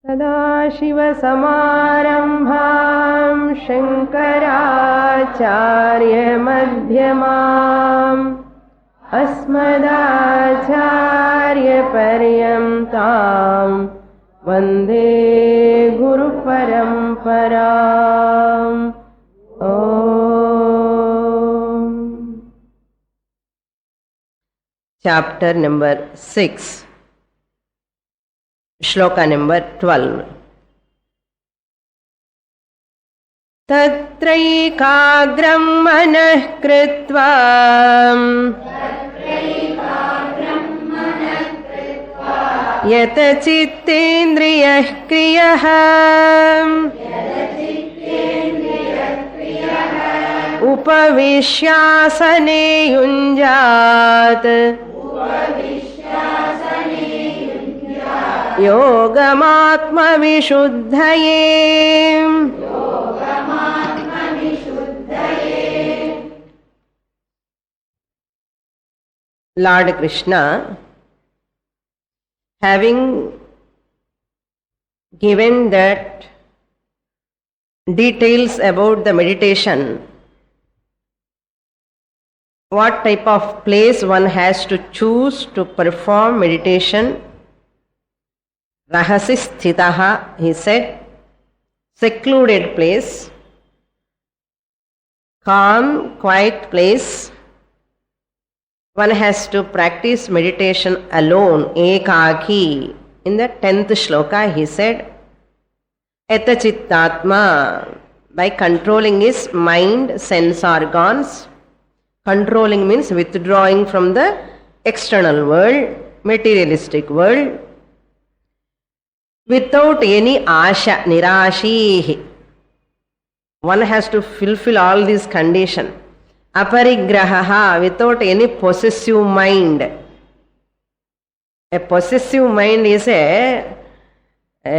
सदाशिवसमारम्भां शङ्कराचार्यमध्यमाम् अस्मदाचार्यपर्यन्तां वन्दे गुरुपरम्पराम्. Chapter number 6, Shloka number 12. तत्रैकाग्रं मनः कृत्वा यतचित्तेन्द्रियः क्रियः उपविश्यासने युञ्जात् योगमात्मविशुद्धये. Lord Krishna, having given that details about the meditation, what type of place one has to choose to perform meditation, rahasi sthitaha, he said, secluded place, calm, quiet place. One has to practice meditation alone, ekaki. In the 10th shloka he said, etachittatma, by controlling his mind, sense organs. Controlling means withdrawing from the external world, materialistic world, without any asha, nirashihi. One has to fulfill all these conditions. Aparigraha, without any possessive mind. A possessive mind is a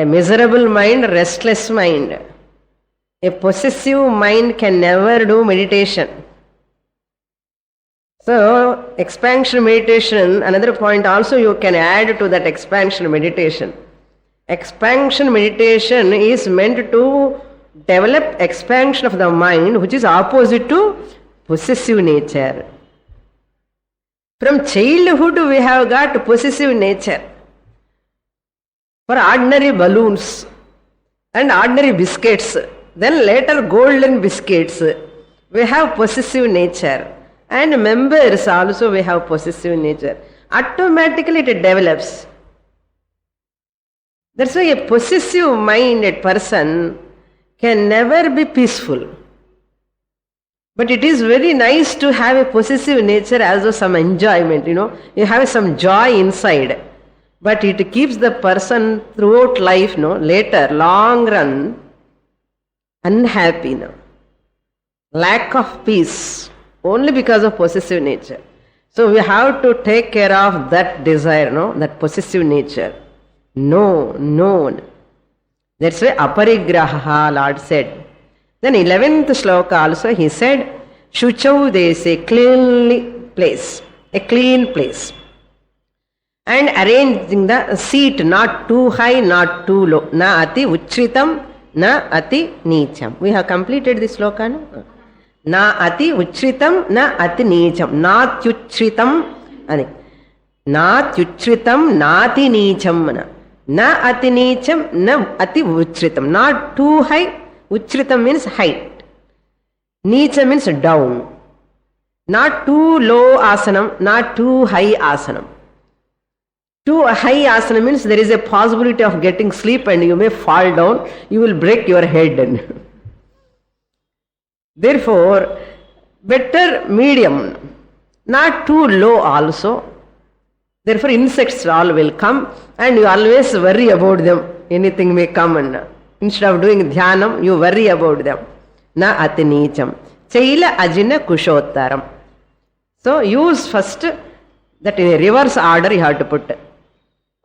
miserable mind, restless mind. A possessive mind can never do meditation. So, expansion meditation, another point also you can add to that expansion meditation. Expansion meditation is meant to develop expansion of the mind, which is opposite to possessive nature. From childhood we have got possessive nature. For ordinary balloons and ordinary biscuits, then later golden biscuits, we have possessive nature. And members also we have possessive nature. Automatically it develops. That's why a possessive minded person can never be peaceful. But it is very nice to have a possessive nature as well, some enjoyment, you have some joy inside. But it keeps the person throughout life, later, long run, unhappy, lack of peace, only because of possessive nature. So we have to take care of that desire, that possessive nature. No. That's why aparigraha, Lord said. Then 11th shloka also he said, Shuchau desi, cleanly place, a clean place. And arranging the seat not too high, not too low. Na ati uchritam, na ati neecham. We have completed this shloka, no? Na ati uchritam, na ati neecham. Natyuchritam, natyuchritam, nati neecham. Na ati neecham, na ati uchritam. Not too high. Uchritam means height. Neecham means down. Not too low asanam, not too high asanam. Too high asana means there is a possibility of getting sleep and you may fall down, you will break your head. Therefore, better medium, not too low also. Therefore, insects all will come and you always worry about them. Anything may come and instead of doing dhyanam, you worry about them. Na ati neecham. Chaila ajina kushottaram. So, use first that in a reverse order you have to put.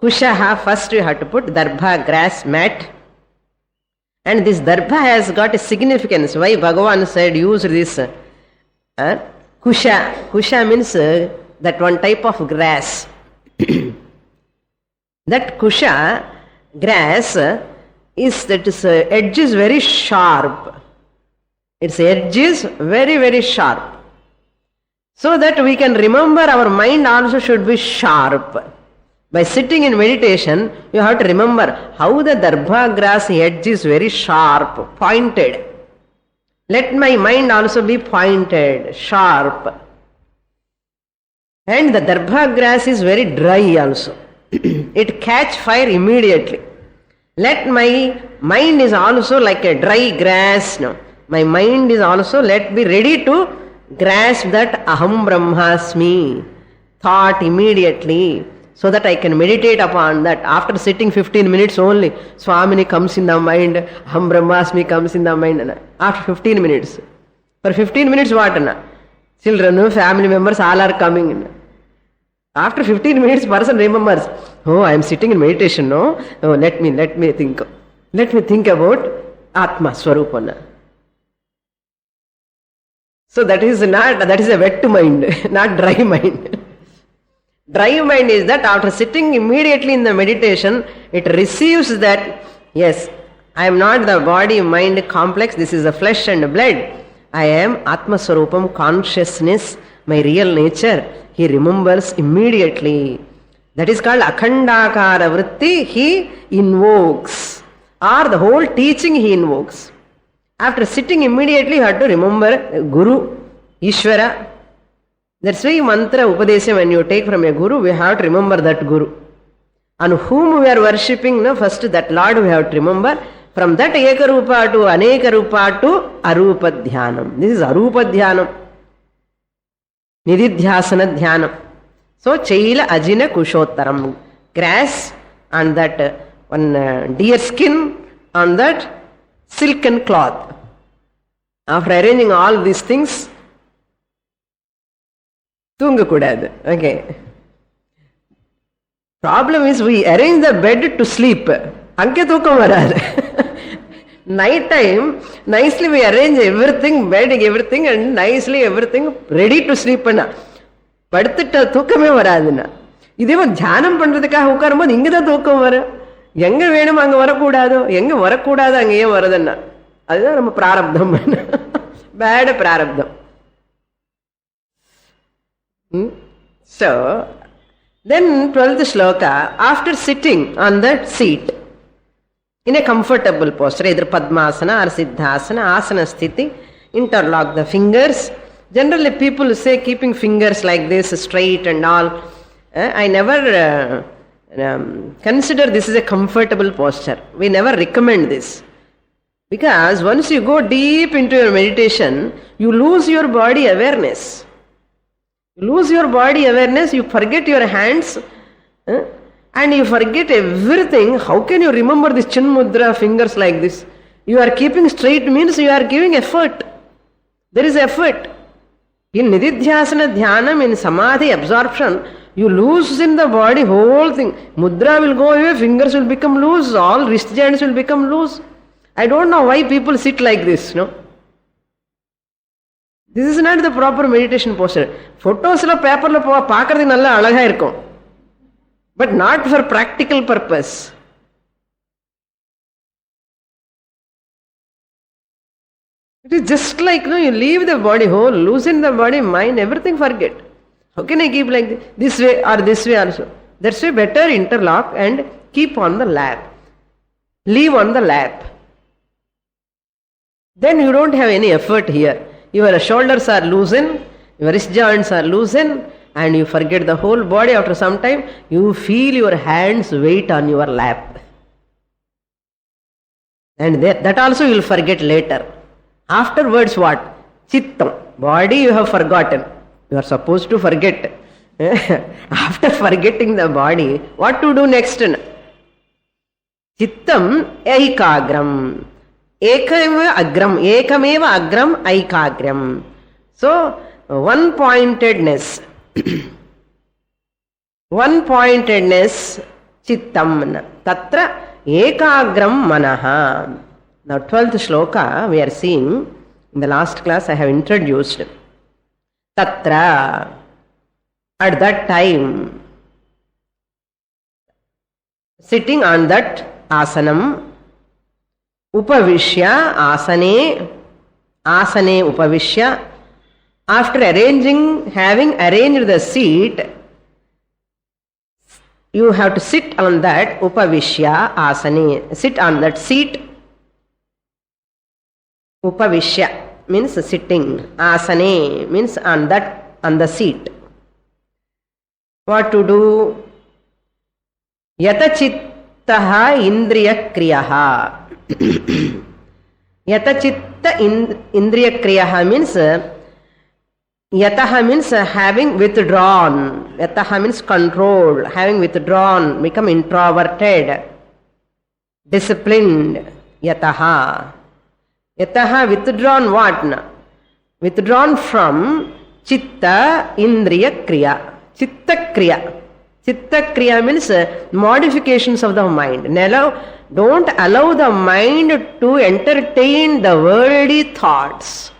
Kushaha, first you have to put darbha, grass mat. And this darbha has got a significance. Why Bhagavan said use this kusha. Kusha means that one type of grass. That kusha grass is that its edge is very sharp. Its edge is very, very sharp. So that we can remember, our mind also should be sharp. By sitting in meditation, you have to remember how the darbha grass edge is very sharp, pointed. Let my mind also be pointed, sharp. And the darbha grass is very dry also. It catch fire immediately. Let my mind is also like a dry grass. No? My mind is also, let be ready to grasp that aham brahmasmi thought immediately, so that I can meditate upon that. After sitting 15 minutes only, Swamini comes in the mind, aham brahmasmi comes in the mind. After 15 minutes. For 15 minutes what? Children, family members, all are coming in. After 15 minutes, person remembers, oh, I am sitting in meditation, no? Oh, let me think. Let me think about Atma Swarupana. So that is a wet mind, not dry mind. Dry mind is that after sitting immediately in the meditation, it receives that, yes, I am not the body-mind complex, this is the flesh and blood. I am Atma Swarupam, consciousness, my real nature. He remembers immediately. That is called Akhandakara Vritti. He invokes, or the whole teaching he invokes. After sitting immediately, you have to remember Guru, Ishvara. That's why mantra upadesha, when you take from a Guru, we have to remember that Guru. And whom we are worshipping, no, first that Lord we have to remember. From that Eka Rupa to Aneka Rupa to Arupa Dhyanam. This is Arupa Dhyanam. Nididhyasana Dhyanam. So, Chaila Ajina Kushottaram. Grass on that one deer skin, on that silken cloth. After arranging all these things, Tunga Kudad. Okay. Problem is, we arrange the bed to sleep. Anke Tukam Varad. Night time, nicely we arrange everything, bedding everything, and nicely everything ready to sleep. படுத்துட்ட தூக்கமே வராதுன்னா, இதே தியானம் பண்றதுக்காக உட்காரும் போது இங்கதான் தூக்கம் வரும். எங்க வேணும் அங்க வரக்கூடாதோ, எங்க வரக்கூடாது அங்க ஏன் வருதுன்னா, அதுதான் நம்ம பிராரப்தம். பேட் பிராரப்தம். So then 12th shloka, after sitting on that seat in a comfortable posture, either Padmasana or Siddhasana, Asana Sthiti, interlock the fingers. Generally people say keeping fingers like this straight and all. I never consider this is a comfortable posture. We never recommend this. Because once you go deep into your meditation, you lose your body awareness. You lose your body awareness, you forget your hands, and you forget everything. How can you remember this chin mudra, fingers like this? You are keeping straight means you are giving effort. There is effort. In Nididhyasana Dhyanam, in Samadhi absorption, you lose in the body whole thing. Mudra will go away, fingers will become loose, all wrist joints will become loose. I don't know why people sit like this, no? This is not the proper meditation posture. Photos la paper la paakradhu nalla alaga irukum, but not for practical purpose. It is just like, no, you leave the body whole, loosen the body, mind, everything forget. How can I keep like this way or this way also? That's why better interlock and keep on the lap. Leave on the lap. Then you don't have any effort here. Your shoulders are loosened, your wrist joints are loosened, and you forget the whole body. After some time, you feel your hands weight on your lap. And that also you will forget later. Afterwards what? Chittam. Body you have forgotten. You are supposed to forget. After forgetting the body, what to do next? Chittam aikagram. Ekameva agram aikagram. So, one-pointedness. One-pointedness, chittam. Tatra ekagram manaha. Now, 12th shloka we are seeing, in the last class I have introduced. Tatra, at that time, sitting on that asanam, upavishya, asane upavishya. After having arranged the seat, you have to sit on that, upavishya, asane, sit on that seat. Upavishya means sitting, asane means on the seat. What to do? Yatachittaha indriya kriyaha. Yatachitta indriya kriyaha means yataha means having withdrawn. Yataha means control, having withdrawn, become introverted, disciplined. Yataha. Yataha withdrawn what? Withdrawn from chitta indriya kriya. Chitta kriya. Chitta kriya means modifications of the mind. Don't allow the mind to entertain the worldly thoughts.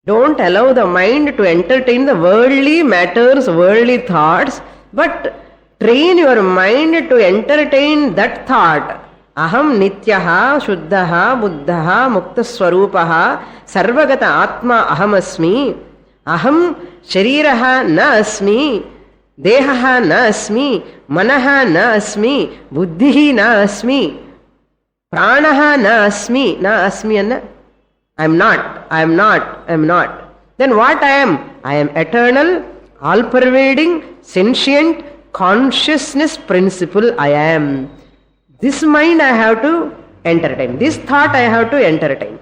Don't allow the mind to entertain the worldly matters, worldly thoughts, but train your mind to entertain that thought. Aham nityaha, shuddhaha, buddhaha, mukta swarupaha, sarvagata atma aham asmi. Aham shariraha na asmi, dehaha na asmi, manaha na asmi, buddhihi na asmi, pranaha na asmi. Na asmi anna I am not. Then what I am? I am eternal, all-pervading, sentient, consciousness principle I am. This mind I have to entertain. This thought I have to entertain.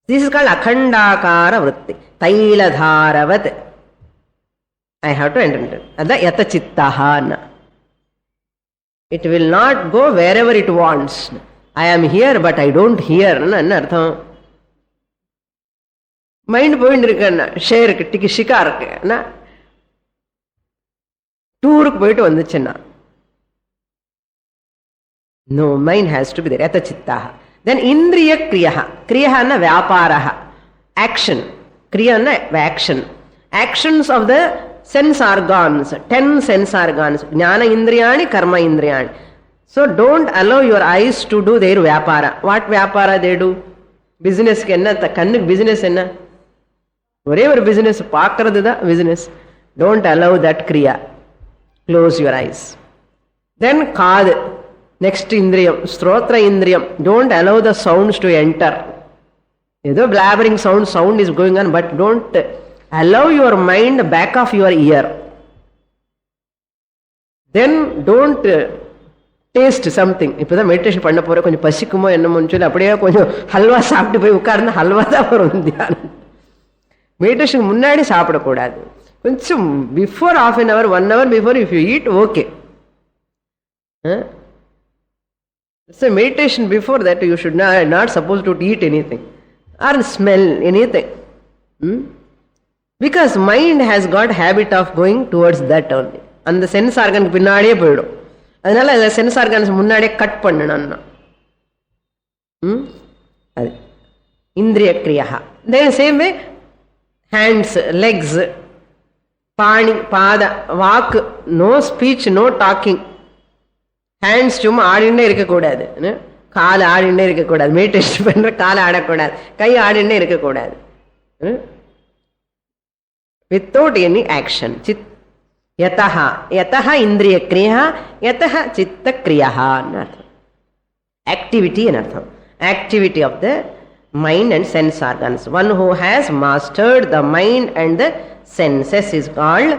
This is called akhandakara vritti. Tailadharavat. I have to entertain. Adha yatachittaha. It will not go wherever it wants. I am here but I don't hear. Artham. Mind போயிட்டு இருக்கேன்னா ஷேருக்கு ஷிகாருக்கு டூருக்கு போயிட்டு வந்துச்சுன்னா no, mind has to be there. Yata chittaha. Then indriya kriyaha. Kriyaha na vyaparaha. Action. Kriya na action. Actions of the sense organs. 10 sense organs. Jnana indriyani, karma indriyani. So don't allow your eyes to do their vyapara. What vyapara they do? Business ke enna, kannuk business enna? Whatever business, paakradhu da business. Don't allow that kriya. Close your eyes. Then kaad. Next indriyam, strotra indriyam. Don't allow the sounds to enter. Though blabbering sound is going on, but don't allow your mind back of your ear. Then don't taste something. இப்போ தான் meditation பண்ண போற கொஞ்சம் பசிக்குமோ என்னமோன்னு சொல்லி அப்படியே கொஞ்சம் ஹல்வா சாப்பிட்டு போய் உட்கார்ந்து ஹல்வா தான் வரும் தியானம். மெடிடேஷன் முன்னாடி சாப்பிடக்கூடாது. கொஞ்சம் before half an hour, 1 hour before if you eat, okay. So meditation before that you should not supposed to eat anything or smell anything. Because mind has got habit of going towards that only. And the sense organ பின்னாடியே போயிடும். அதனால அந்த sense organs முன்னாடியே cut பண்ணணும்னா அது இந்திரிய கிரியா. Then same way hands, legs, பாணி, பாத, வாக்கு, no speech, no talking. Hands சும்மா ஆடிண்டே இருக்கக்கூடாது, கால் ஆடிண்டே இருக்கக்கூடாது, மெடிடேஷன் பண்ற கால் ஆடக்கூடாது, கை ஆடிண்டே இருக்கக்கூடாது. Without any action. சித் யதஹ யதஹ இந்திரிய கிரியா, யதஹ சித்த கிரியா அர்த்தம். ஆக்டிவிட்டி அர்த்தம். Activity of the mind and sense organs. One who has mastered the mind and the senses is called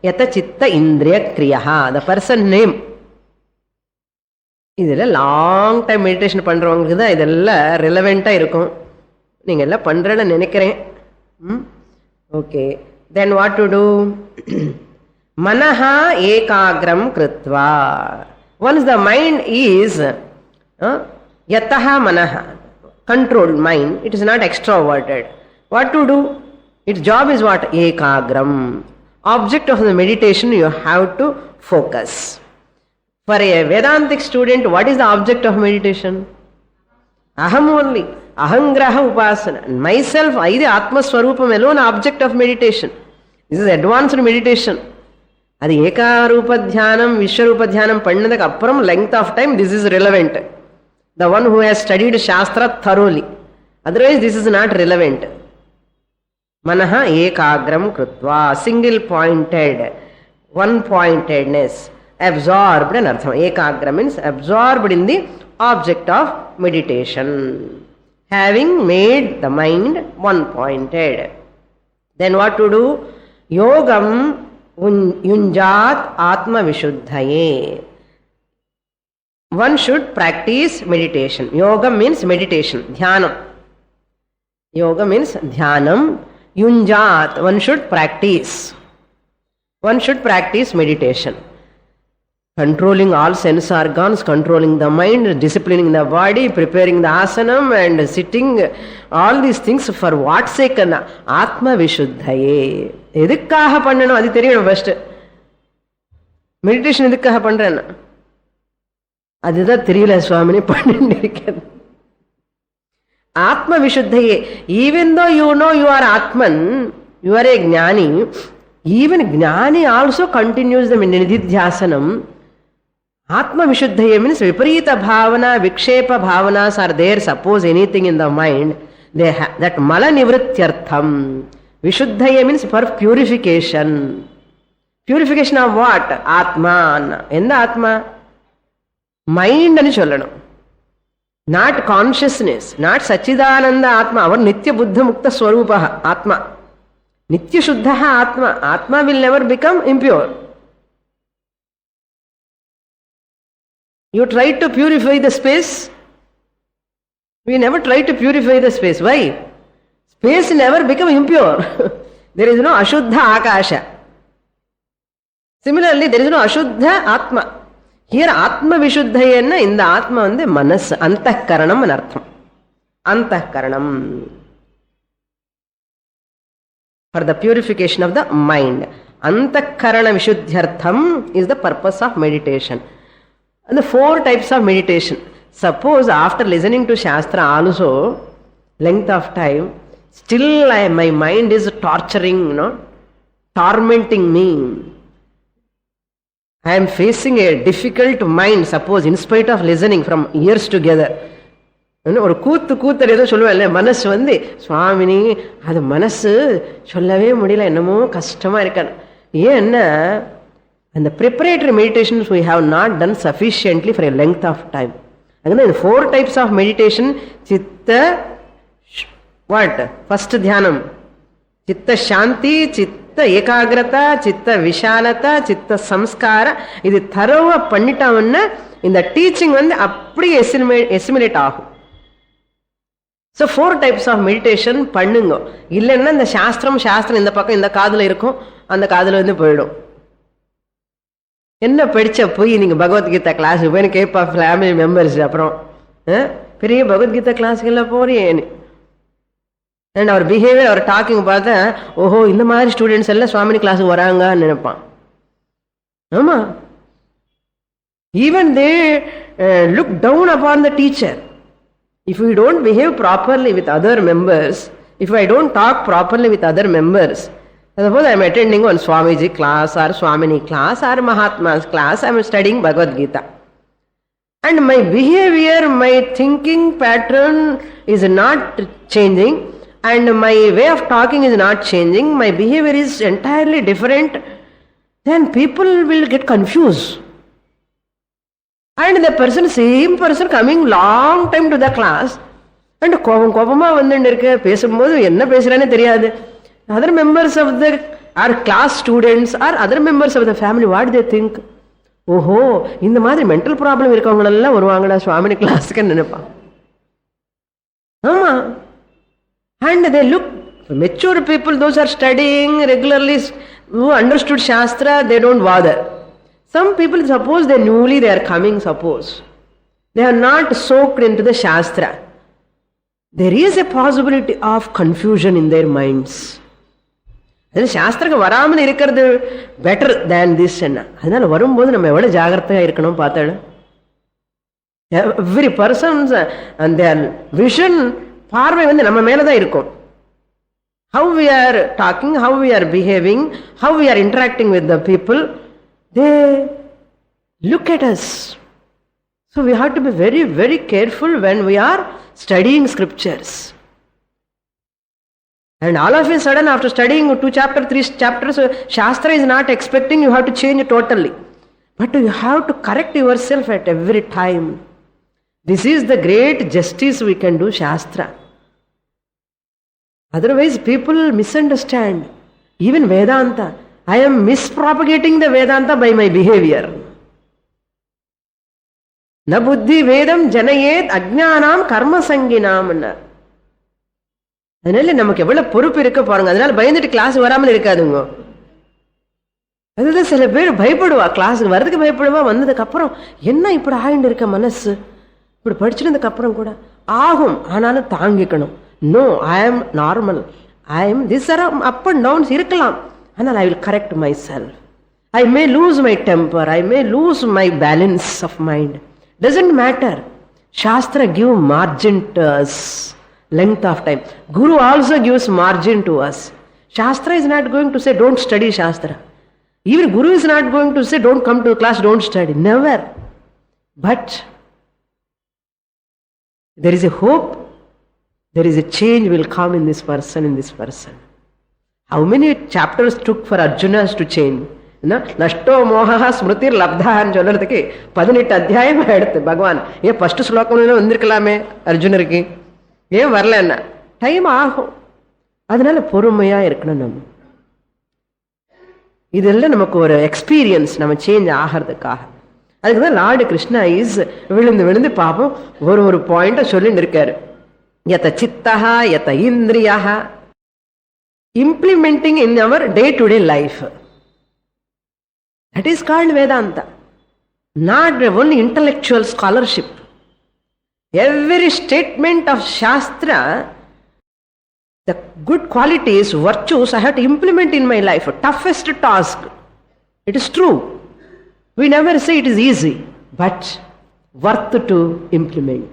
yata chitta indriya kriyaha. The person name. இதெல்லாம் லாங் டைம் மெடிடேஷன் பண்றவங்களுக்கு தான் இதெல்லாம் ரெலவெண்டா இருக்கும். நீங்க எல்லாம் பண்றேன்னு நினைக்கிறேன். Okay, then what to do? மனஹா ஏகாகிரம் கிருத்வா. ஒன்ஸ் த மைண்ட் இஸ் யதஹ மனஹ, controlled mind, it is not extroverted. What to do? Its job is what? Ekagram. Object of the meditation you have to focus. For a Vedantic student, what is the object of meditation? Aham only. Ahangraha upasana. Myself, I the Atma Swarupam alone object of meditation. This is advanced meditation. அது ஏகாரூப தியானம் விஸ்வரூப தியானம் பண்ணதுக்கு அப்புறம் length of time this is relevant. The one who has studied Shastra thoroughly. Otherwise this is not relevant. Manaha ekagram krutva, single pointed, one pointedness, absorbed and artham. Ekagram means absorbed in the object of meditation, having made the mind one pointed. Then what to do? Yogam yunjat atma vishuddhaye. One should practice meditation. Yoga means meditation, dhyanam. Yoga means dhyanam. Yunjat, one should practice. One should practice meditation. Controlling all sense organs, controlling the mind, disciplining the body, preparing the asanam and sitting, all these things for what sake? Atma Vishuddhaye. எதுக்காக பண்ணணும் அது தெரியணும் first. Meditation எதுக்காக பண்றேன் அதுதான் தெரியல சுவாமினி பண்ணிட்டு இருக்கேன். Atma Vishuddhaye. Even though you know you are Atman, you are a Jnani, even Jnani also continues the Nididhyasanam. Atma Vishuddhaye means Viparita Bhavana, Vikshepa Bhavanas are there, suppose anything in the mind, they that Mala Nivrityartham. Vishuddhaye means for purification. Purification of what? Atma. Endha Atma? Mind ani sollanum. Not consciousness, not Sachidananda Atma, our Nitya Buddha Mukta Swarupaha Atma. Nitya Shuddhaha Atma. Atma will never become impure. You try to purify the space. We never try to purify the space. Why? Space never become impure. There is no Ashuddha Akasha. Similarly, there is no Ashuddha Atma. Here Atma Vishuddhayenna, in the Atma vande manas, antahkaranam anartham. Antahkaranam. For the purification of the mind. Antahkarana Vishuddhyartham is the purpose of meditation. And the 4 types of meditation. Suppose after listening to Shastra also, length of time, still my mind is torturing, tormenting me. I am facing a difficult mind, suppose, in spite of listening from years together. ஒரு கூத்து ஏதோ சொல்லுவேன் மனசு வந்து சுவாமினி அது மனசு சொல்லவே முடியல என்னமோ கஷ்டமா இருக்க. ஏன்னா அந்த preparatory meditations we have not done sufficiently for a length of time. Again, the 4 types of meditation, chitta, what? First dhyanam, chitta shanti, chitta ekagrata, chitta vishalata, chitta samskara. இது தரவா பண்ணிட்டாங்கன்னா இந்த டீச்சிங் வந்து அப்படியே எஸ்டிமேட் ஆகும். So 4 types of meditation பண்ணுங்க. இல்லைன்னா இந்த சாஸ்திரம் இந்த பக்கம் இந்த காதுல இருக்கும், அந்த காதுல வந்து போயிடும். என்ன படிச்ச போய் நீங்க பகவத்கீதா கிளாஸ் போய் கேட்பா ஃபேமிலி மெம்பர்ஸ், அப்புறம் பெரிய பகவத்கீதா கிளாஸுக்கெல்லாம் போறேன்னு அண்ட் அவர் பிஹேவியர் அவர் டாக்கிங் பார்த்தா ஓஹோ இந்த மாதிரி ஸ்டூடெண்ட்ஸ் எல்லாம் சுவாமினி கிளாஸுக்கு வராங்கன்னு நினைப்பான். ஆமா, even they look down upon the teacher. If we don't behave properly with other members, if I don't talk properly with other members, suppose I am attending one Swamiji class or Swamini class or Mahatma's class, I am studying Bhagavad Gita. And my behavior, my thinking pattern is not changing and my way of talking is not changing, my behavior is entirely different, then people will get confused. And the same person coming long time to the class and கோபமா வந்துட்டு இருக்க, பேசும்போது என்ன பேசுறானே தெரியாது. Other members of the our class students or other members of the family, what they think? ஓஹோ இந்த மாதிரி mental problem இருக்கவங்க எல்லாம் வருவாங்கடா சுவாமினி கிளாஸுக்கு நினைப்பான். ஆமா, and they look mature people, those are studying regularly, who understood Shastra, they don't bother. Some people, suppose they are coming, suppose they are not soaked into the Shastra, there is a possibility of confusion in their minds. சாஸ்திரக்கு வராமல் இருக்கிறது better than this. என்ன அதனால வரும்போது நம்ம எவ்வளவு ஜாகிரதையா இருக்கணும் பார்த்தாடு. Every persons அந்த விஷன் பார்வை வந்து நம்ம மேலதான் இருக்கும். How we are talking, how we are behaving, how we are interacting with the people, they look at us. So we have to be very, very careful when we are studying scriptures. And all of a sudden, after studying 2 chapters, 3 chapters, Shastra is not expecting you have to change totally. But you have to correct yourself at every time. This is the great justice we can do Shastra. Otherwise, people misunderstand. Even Vedanta. I am mispropagating the Vedanta by my behavior. Na buddhi vedam janayet ajnanam karma sanginam. அதனால நமக்கு எவ்வளவு பொறுப்பு இருக்க பாருங்க. அதனால பயந்துட்டு class வராமல் இருக்காதுங்க. அதுதான் சில பேர் பயப்படுவா, கிளாஸுக்கு வர்றதுக்கு பயப்படுவா, வந்ததுக்கு அப்புறம் என்ன இப்படி ஆயிண்டு இருக்க மனசு, இப்படி படிச்சிருந்ததுக்கு அப்புறம் கூட ஆகும், ஆனாலும் தாங்கிக்கணும். நோ, ஐ ஆம் normal, I am this are up and downs இருக்கலாம், ஆனால் I will correct myself. I may lose my temper, I may lose my balance of mind. Doesn't matter. Shastra give margin to us. Length of time. Guru also gives margin to us. Shastra is not going to say don't study Shastra. Even Guru is not going to say don't come to class, don't study. Never. But there is a hope, there is a change will come in this person, in this person. How many chapters took for Arjunas to change? நஷ்டோ மோகா ஸ்மிருதிர் லப்தான்னு சொல்றதுக்கு 18 அத்தியாயம் எடுத்து பகவான். ஏன் first ஸ்லோகம்னு வந்திருக்கலாமே அர்ஜுனருக்கு, ஏன் வரல? என்ன டைம் ஆகும். அதனால பொறுமையா இருக்கணும். நம்ம இதெல்லாம் நமக்கு ஒரு எக்ஸ்பீரியன்ஸ், நம்ம சேஞ்ச் ஆகிறதுக்காக. அதுக்குதான் லார்டு கிருஷ்ணா இஸ் விழுந்து விழுந்து பாப்போம் ஒரு பாயிண்ட சொல்லிட்டு இருக்காரு. யத சித்தஹா யத இந்திரியா implementing in our day-to-day life. That is called Vedanta. Not only intellectual scholarship. Every statement of Shastra, the good qualities, virtues, I have to implement in my life. Toughest task. It is true. We never say it is easy, but worth to implement.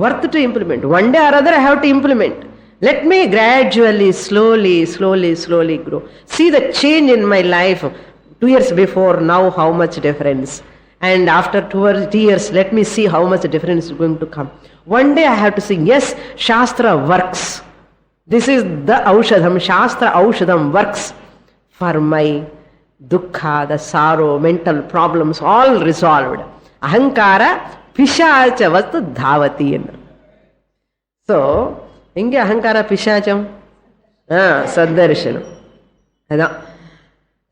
Worth to implement. One day or other I have to implement. Let me gradually, slowly grow. See the change in my life. 2 years before, now how much difference. And after 2 years, let me see how much difference is going to come. One day I have to say, yes, Shastra works. This is the Aushadham. Shastra Aushadham works for my dukkha, the sorrow, mental problems, all resolved. Ahankara Pishachavat Dhavati. So, எங்கே அகங்கார பிசாச்சம்? சத்தரிசனம். அதான்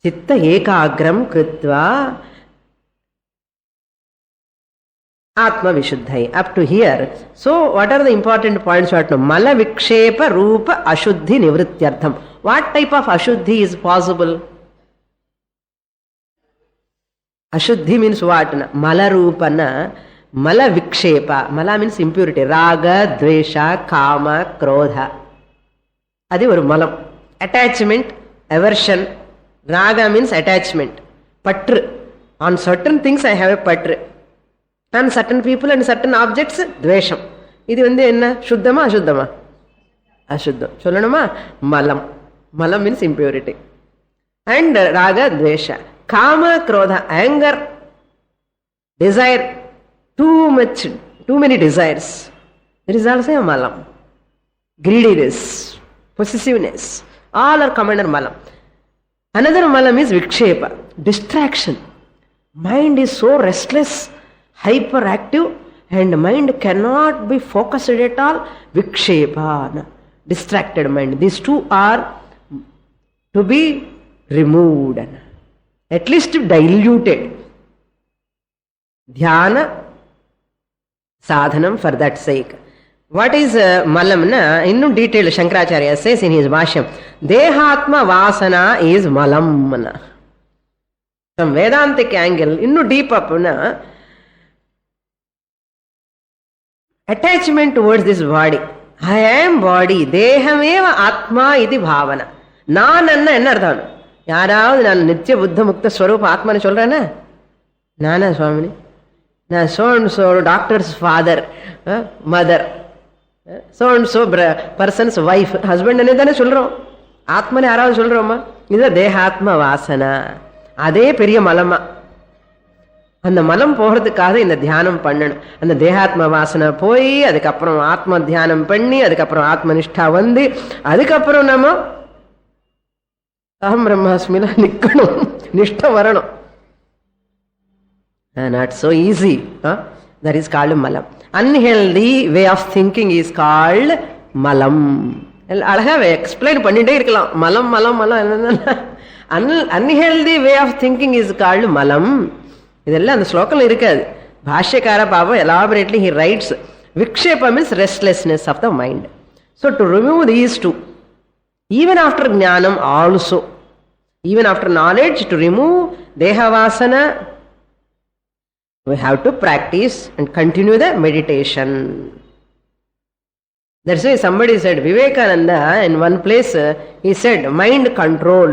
சித்த ஏகாகிரம் கிருத்வா ஆத்ம விசுத்தை. Up to here. So what are the important points? வாட்டும் மல விக்ஷேப ரூப அசுத்தி நிவృత్త్యర్థம். வாட் டைப் ஆஃப் அசுத்தி இஸ் பாசிபிள்? அசுத்தி மீன்ஸ் வாட்? மல ரூபன மல விக்ஷேப. மல மீன்ஸ் இம்பியூரிட்டி. ராக துவேஷ காம குரோத, அது ஒரு மலம். Attachment, aversion. ராக மீன்ஸ் அட்டாச்மெண்ட், பற்று. On certain things I have a பற்று, on certain people and certain objects துவேஷம். இது என்ன? சுத்தமா அசுத்தமா? அசுத்தம். சொல்லணுமா? மலம். மலம் மீன்ஸ் இம்பியூரிட்டி. அண்ட் ராக துவேஷ. காம குரோத, anchor, desire, too many desires. There is also a malam. Greediness, possessiveness, all are come under malam. Another malam is vikshepa, distraction. Mind is so restless, hyperactive, and mind cannot be focused at all. Vikshepa, distracted mind. These two are to be removed, at least diluted. Dhyana sadhanam for that sake. What is malam? Innu detail Shankaracharya says in his Bhashyam, Dehatma Vasana is malam. From Vedantic angle, innu deep up, attachment towards this body. I am body. Dehameva Atma iti bhavana. நான் என்ன அர்த்தம்? யாராவது நான் நித்திய புத்த முக்த ஸ்வரூப ஆத்மான்னு சொல்றேன்னா, நானா சுவாமினி? நான் so and so doctors father, mother, so and so persons wife, husband தானே சொல்றோம். ஆத்மனை யாராவது சொல்றோமா? இதுதான் தேகாத்ம வாசனா. அதே பெரிய மலமா. அந்த மலம் போகிறதுக்காக இந்த தியானம் பண்ணணும். அந்த தேகாத்ம வாசனை போய் அதுக்கப்புறம் ஆத்ம தியானம் பண்ணி அதுக்கப்புறம் ஆத்மனிஷ்டா வந்து அதுக்கப்புறம் நம்ம அகம் பிரம்மாஸ்மில நிக்கணும், நிஷ்டை வரணும். Not so easy. That is called malam. Unhealthy way of thinking is called malam. அழகா எக்ஸ்பிளைன் பண்ணிட்டே இருக்கலாம். மலம் மலம் மலம் என்ன. Unhealthy way of thinking is called malam. இதெல்லாம் அந்த ஸ்லோகத்தில் இருக்காது. பாஷ்யக்கார பாபம் elaborately he writes, vikshepa means restlessness of the mind. So to remove these two, even after jnanam also, even after knowledge, to remove dehavasana, we have to practice and continue the meditation. That's why somebody said, Vivekananda in one place, he said mind control,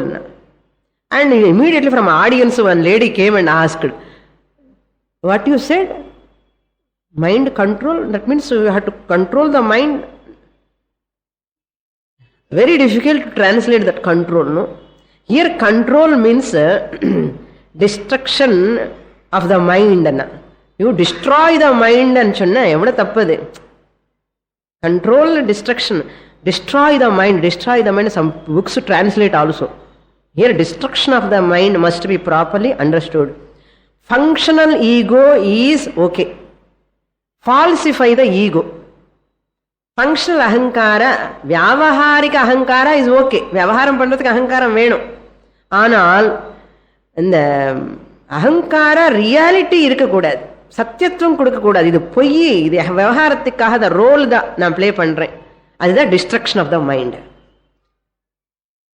and immediately from audience one lady came and asked, what you said? Mind control? That means you have to control the mind. Very difficult to translate that control, no? Here control means destruction of the mind. You destroy the mind and சொன்ன எவ்வளவு தப்பது. Control destruction, destroy the mind, some books translate also. Here destruction of the mind must be properly understood. Functional ego is okay. Falsify the ego. Functional ahankara, vyavaharika ahankara is okay. Vyavaharam பண்றதுக்கு அகங்காரம் வேணும். ஆனால் இந்த அகங்கார reality இருக்கக்கூடாது, சத்தியத்துவம் கொடுக்கக்கூடாது. இது பொய், இது விவகாரத்துக்காக த ரோல் தான் நான் பிளே பண்றேன். அதுதான் டிஸ்ட்ரக்ஷன் ஆஃப் த மைண்ட்.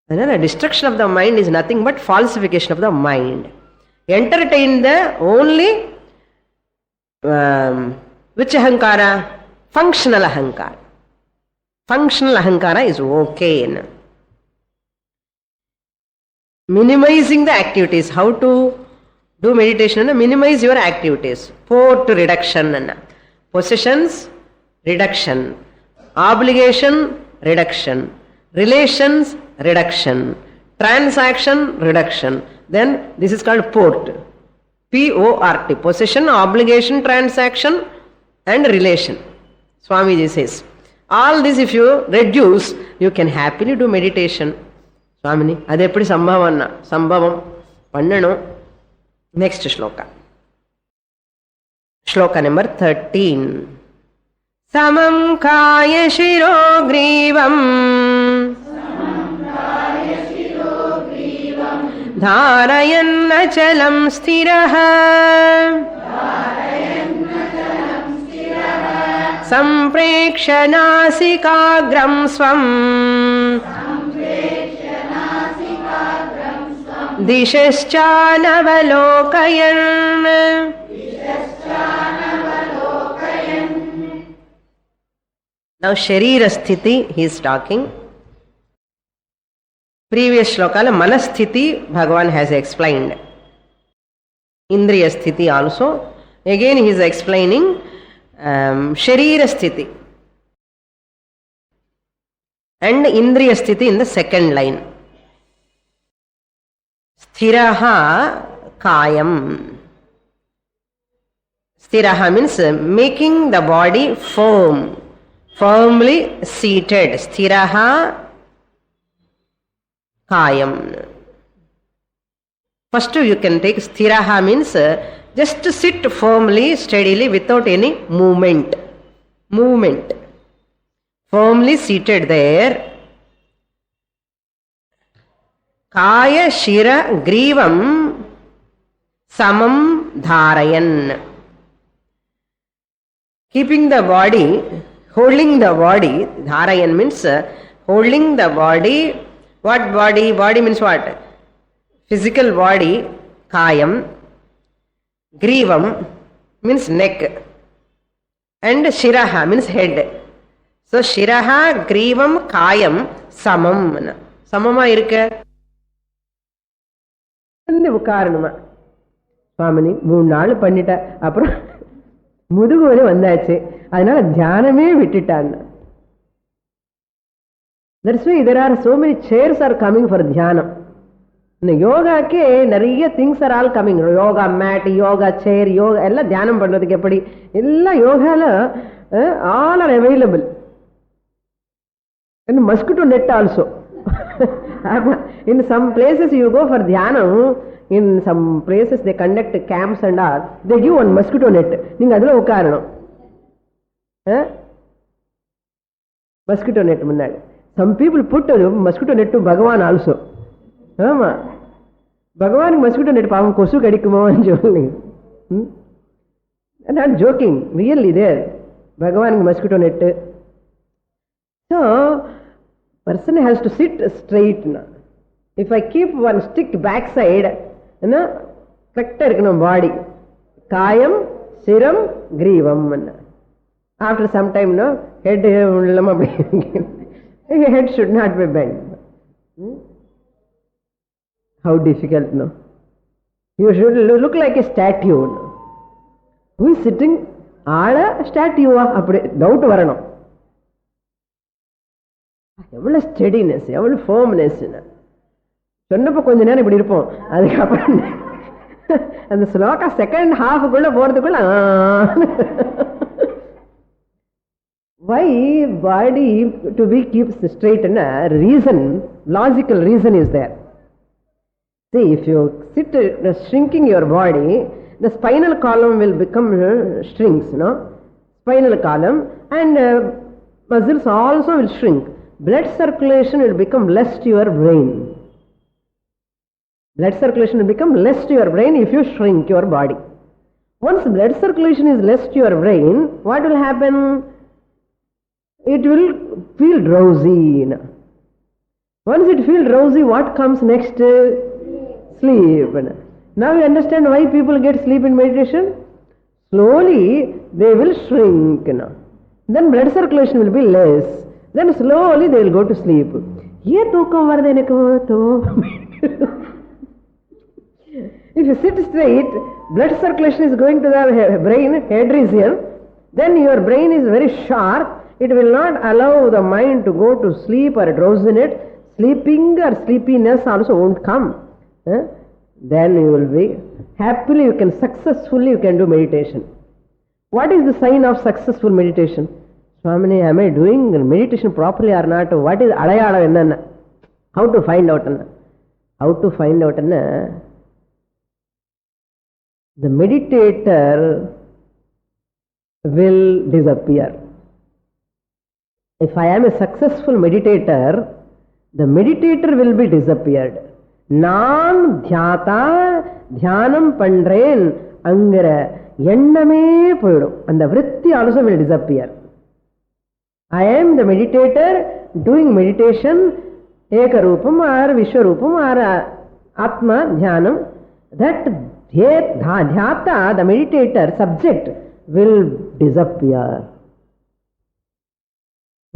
அதனால destruction of the mind is nothing but falsification of the mind. Entertain the only which ahankara? Functional ahankara. Functional ahankara is okay. Minimizing the activities. How to do meditation? Minimize your activities. Port reduction. Possessions reduction. Obligation reduction. Relations reduction. Transaction reduction. Then this is called port. P-O-R-T. Possession, obligation, transaction and relation. Swamiji says, all this if you reduce, you can happily do meditation. Swamini, அது எப்படி சம்பவம் பண்ணணும். Next shloka. Shloka number 13. Samam kaya shiro grivam धारयन् अचलं स्थिरः सम्प्रेक्ष्य नासिकाग्रं स्वम् दिशश्चानवलोकयन्. Now Sharira Sthiti he is talking. Previous shlokala manasthiti Bhagavan has explained. Indriya sthiti also. Again he is explaining Sharira sthiti and Indriya sthiti in the second line. Sthiraha kayam. Sthiraha means making the body firm, firmly seated. Sthiraha kayam. First you can take sthiraha means just to sit firmly, steadily without any movement. Firmly seated there. Kaya shira grivam samam dharayan. Keeping the body, holding the body. Dharayan means holding the body. What body? Body means what? Physical body, kayam. Grivam means neck. And shiraha means head. So shiraha, grivam, kayam, samam. Samama irukka. வந்து உட்காரணுமா? சுவாமினி 3 நாள் பண்ணிட்ட, அப்புறம் முதுகு வலி வந்தாச்சு, அதனால தியானமே விட்டுட்டாங்க. That's why there are so many chairs are coming for dhyana. இந்த யோகாக்கே நிறைய things are all coming. Yoga mat, yoga chair, yoga எல்லாம் தியானம் பண்றதுக்கு எப்படி எல்லாம் யோகால all are available. Mosquito net also. In some places you go for dhyanam, in some places they conduct camps and all, they give one mosquito net. நீங்க அதுல உட்காரணும். mosquito net முன்னாடி. Some people put a mosquito net to Bhagavan also. ஆமா, பகவானுக்கு mosquito net பாவம் கொசு கடிக்குமோன்னு சொல்லி. not joking, really there. பகவானுக்கு mosquito net. So person has to sit straight. If I keep one stick backside, correct இருக்கணும் பாடி. காயம் சிரம் கிரீவம். After some time head head should not be bent. How difficult, no? You should look like a statue. Who is sitting? ஆள ஸ்டாட்யூவா? அப்படி doubt வரணும். எவ்வளவு steadiness, எவ்வளவு ஃபோம்னஸ். சொன்னப்போ கொஞ்ச நேரம் இப்படி இருப்போம், அதுக்கப்புறம் அந்த ஸ்லோகா செகண்ட் ஹாஃபுக்குள்ள போறதுக்குள்ள why body to be keeps straight and reason, logical reason is there. See, if you sit shrinking your body, the spinal column will become shrinks, no? Spinal column and muscles also will shrink. Blood circulation will become less to your brain. Blood circulation will become less to your brain if you shrink your body. Once blood circulation is less to your brain, what will happen? It will feel drowsy. Once it feels drowsy, what comes next? Sleep. Now you understand why people get sleep in meditation? Slowly they will shrink. Then blood circulation will be less. Then slowly they will go to sleep. Ye thookam varudhu enakku tho. If you sit straight, blood circulation is going to the brain, head region. Then your brain is very sharp. It will not allow the mind to go to sleep or drowsiness. Sleeping or sleepiness also won't come. Then you will be happily, you can successfully you can do meditation. What is the sign of successful meditation? Swamini, am I doing meditation properly or not? What is adayala enna? How to find out? How to find out? The meditator will disappear. If I am a successful meditator, the meditator will be disappeared. நான் தியாதா தியானம் பண்றேன் அங்கிற எண்ணமே போயிடும். அந்த விருத்தி also will disappear. I am the meditator doing meditation, ஏகரூபம் or Vishwaroopam or atma dhyanam. That dhyata, the meditator subject will disappear,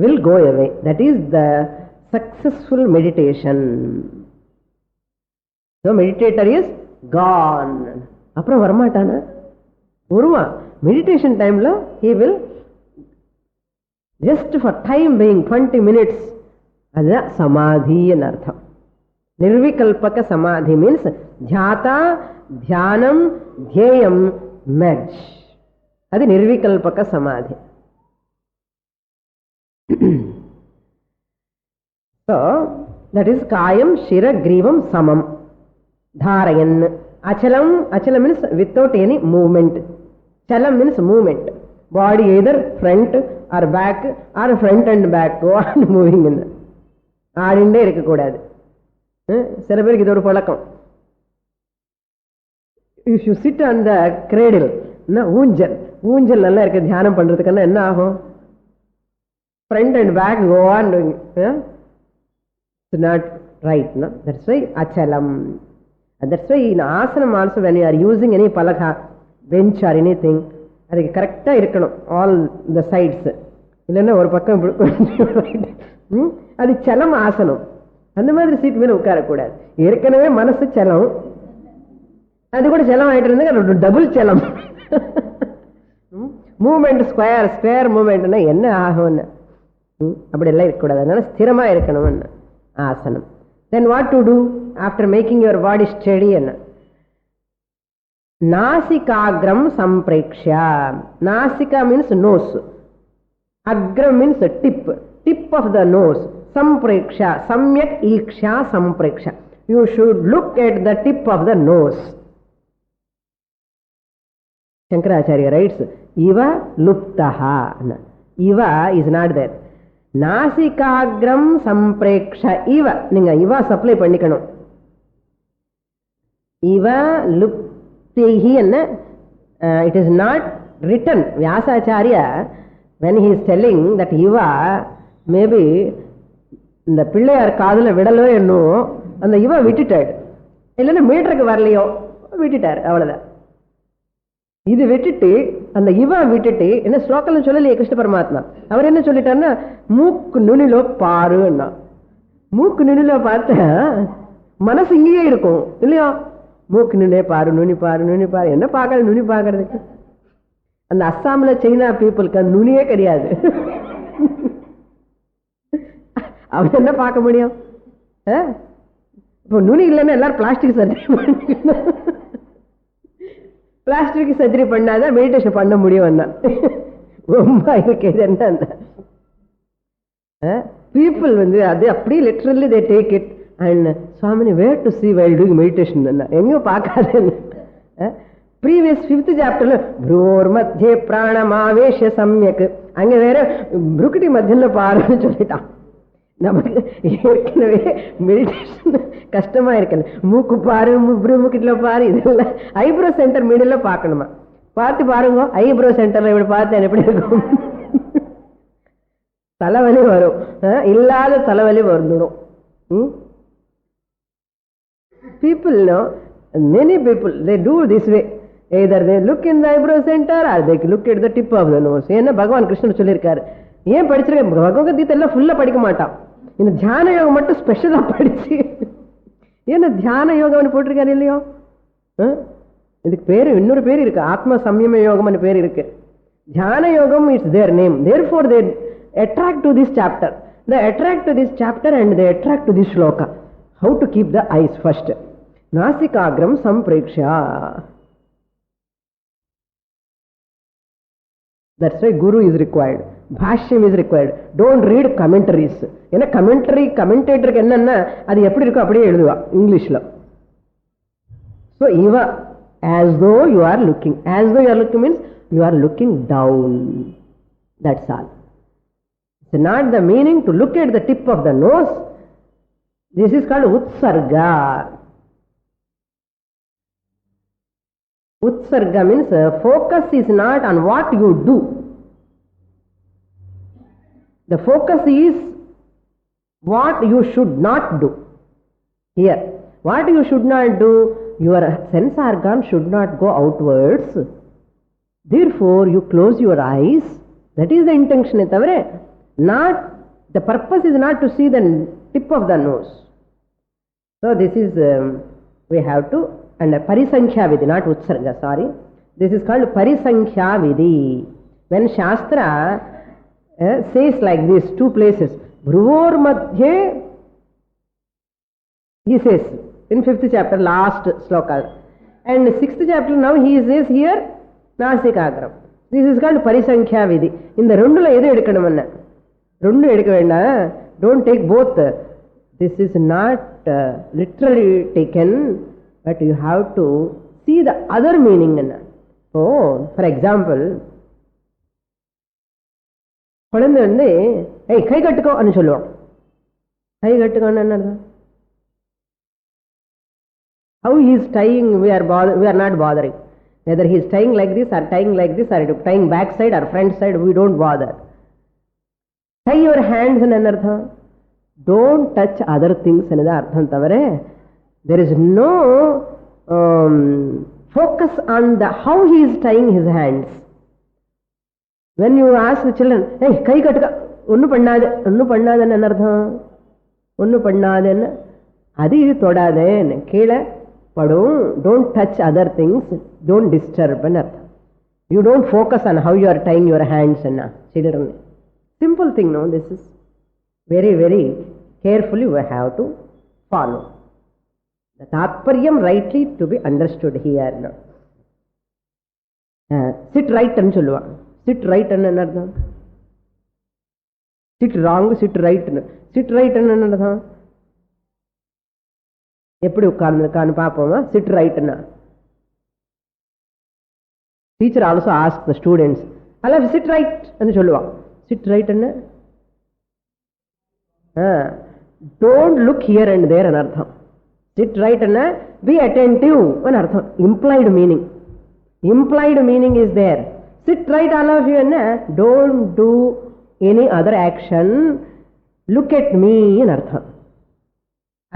will go away. That is the successful meditation. So meditator is gone. அப்புறம் வரமாட்டான வருவான். Meditation டைம்ல he will just for time being 20 minutes. அதுதான் சமாதி அர்த்தம். நிர்விகல்பக சமாதி means தியாதா தியானம் தியேயம் merge. அது நிர்விகல்பக சமாதி. So that is kayam shira grivam samam dharayan. Achalam, achalam means without any movement. Chalam means movement. Body either front or back or front and back go on moving in. ஆடிண்டே இருக்கக்கூடாது. சில பேருக்கு இது ஒரு பழக்கம். If you sit on the cradle, ஊஞ்சல் ஊஞ்சல் நல்லா இருக்கு தியானம் பண்றதுக்குன்னா என்ன ஆகும்? Front and back go on doing. It's not right, no? That's why achalam. And that's why in asanam also when you are using any palaka, bench or anything, அதுக்கு கரெக்டா இருக்கணும் all the sides. இல்லைன்னா ஒரு பக்கம் அது சலம் ஆசனம். அந்த மாதிரி சீட் மேல உட்காரக்கூடாது. ஏற்கனவே மனசு சலம், அது கூட சலம் ஆயிட்டு இருந்தா டபுள் சலம். மூவ்மெண்ட் ஸ்கொயர் ஸ்கொயர் மூவ்மெண்ட்னா என்ன ஆகும்னு அப்படி எல்லாம் இருக்கக்கூடாது. அதனால ஸ்திரமா இருக்கணும் ஆசனம். Then what to do? after making your body steady. Nasikagram sampreksha. Nasika means nose. Agram means tip of the nose. Sampreksha, samyak iksha sampreksha. You should look at the tip of the nose. Shankaracharya writes, Iva luptaha. Iva is not there. Nasikagram sampreksha iva. Ninga iva supply pannikanum. Iva luptehi enna. It is not written. Vyasacharya, when he is telling that iva, maybe இந்த பிள்ளையார் காதுல விடலோ என்னவோ அந்த இவ விட்டுட்டாடு, இல்லைன்னா மீட்டருக்கு வரலையோ விட்டுட்டாரு, அவ்வளவுதான். இது விட்டுட்டு அந்த இவ விட்டுட்டு என்ன ஸ்லோகம் சொல்லலையே கிருஷ்ண பரமாத்மா. அவர் என்ன சொல்லிட்டாருன்னா மூக்கு நுனிலோ பாருன்னா. மூக்கு நுனிலோ பார்த்தா மனசு இங்கேயே இருக்கும் இல்லையா? மூக்கு நுனே பாரு, நுனி பாரு, நுனி பாரு. என்ன பார்க்கறது நுனி பார்க்கறதுக்கு? அந்த அஸ்ஸாம்ல சைனா பீப்புளுக்கு அந்த நுனியே கிடையாது. அவன் என்ன பார்க்க முடியும்? இப்போ நுனி இல்லைன்னா எல்லாரும் பிளாஸ்டிக் சர்ஜரி பண்ணிக்கணும். பிளாஸ்டிக் சர்ஜரி பண்ணாதான் மெடிடேஷன் பண்ண முடியும். ரொம்ப இருக்குது என்ன பீப்புள் வந்து அது அப்படியே literally they take it and சுவாமினி where to see while doing meditation எங்கேயும் பார்க்காது. ப்ரீவியஸ் 5th சாப்டர்ல ப்ரூர் மத்திய பிராணமாவேஷ சம்யக், அங்க வேற புருக்குட்டி மத்தியில பாருன்னு சொல்லிட்டான். நமக்கு ஏற்கனவே மெடிடேஷன் கஷ்டமா இருக்கல. மூக்கு பாரு, புருமுக்கிட்ட பாரு, இதெல்லாம் ஐப்ரோ சென்டர் மீடியில பார்க்கணுமா? பார்த்து பாருங்க. ஐப்ரோ சென்டர்ல இப்படி பார்த்தேன் எப்படி இருக்கும்? தலைவலி வரும், இல்லாத தலைவலி வந்துடும். People know, many people they do this way. Either they look in the eyebrow center or they look at the tip of the nose. ஏன்னா பகவான் கிருஷ்ணன் சொல்லியிருக்காரு. ஏன் படிச்சிருக்கேன்? பகவத்கீதை எல்லாம் ஃபுல்லா படிக்க மாட்டான். இந்த தியான யோகம் மட்டும் ஸ்பெஷலா படிச்சு, ஏன்னா தியான யோகம் போட்டிருக்காரு இல்லையோ? இதுக்கு பேரு இன்னொரு பேர் இருக்கு, ஆத்ம சம்யம யோகம் பேர் இருக்கு. தியான யோகம் it's there name. therefore they attract to this chapter. They attract to this chapter and they attract to this shloka. How to keep the eyes first. Nasikagram sampreksha. That's why Guru is required. Bhashyam is required. Don't read commentaries. ஏன்னா கமெண்டேட்டருக்கு என்னன்னா அது எப்படி இருக்கோ அப்படியே எழுதுவா இங்கிலீஷ்ல. So iva, as though you are looking. As though you are looking means you are looking down. That's all. It's not the meaning to look at the tip of the nose. This is called utsarga. Utsarga means focus is not on what you do. The focus is what you should not do. Here, what you should not do, your sense organ should not go outwards. Therefore, you close your eyes. That is the intention. Not the purpose is not to see the tip of the nose. So this is we have to, and parisankhya vidhi, not utsarga, sorry. This is called parisankhya vidhi. When Shastra says like this, 2 places, Bhruvor Madhye, he says in 5th chapter, last sloka, and 6th chapter now he says here, Nasikagram. This is called parisankhya vidhi. In the rendula edu edukanum, rendu edukka venda, don't take both. This is not literally taken, but you have to see the other meaning. Oh, for example, குழந்தை வந்து ஏய் கை கட்டுக்கோ அப்படின்னு சொல்லுவான். கை கட்டுக்கோன்னு என்ன அர்த்தம்? How he is tying, we are not bothering. Whether he is tying like this or tying like this or tying back side or front side, we don't bother. Tie your hands in என்ன அர்த்தம்? Don't touch other things என்னது அர்த்தம் தவிர there is no focus on the how he is tying his hands. When you ask the children, hey, kai kattuka, onnu pannadhu enna artham? Onnu pannadhu enna? Adu idu todadhe, keela padum, don't touch other things, don't disturb enna artham. You don't focus on how you are tying your hands enna, children. Simple thing, no? This is very, very carefully we have to follow. The Tatparyam rightly to be understood here. Sit right and சொல்லுவா. Sit right and என்ன அர்த்தம்? Sit wrong, sit right. Sit right and என்ன அர்த்தம்? எப்படி உட்கார்ந்துருக்கான்னு பார்ப்போமா? Sit right ன்னா. Teacher also asks the students, "Hello, sit right" and சொல்லுவா. Sit right என்ன? Don't look here and there and அர்த்தம். Sit right and be attentive and அர்த்தம். Implied meaning. Implied meaning is there. Sit right all of you and don't do any other action. Look at me in artham.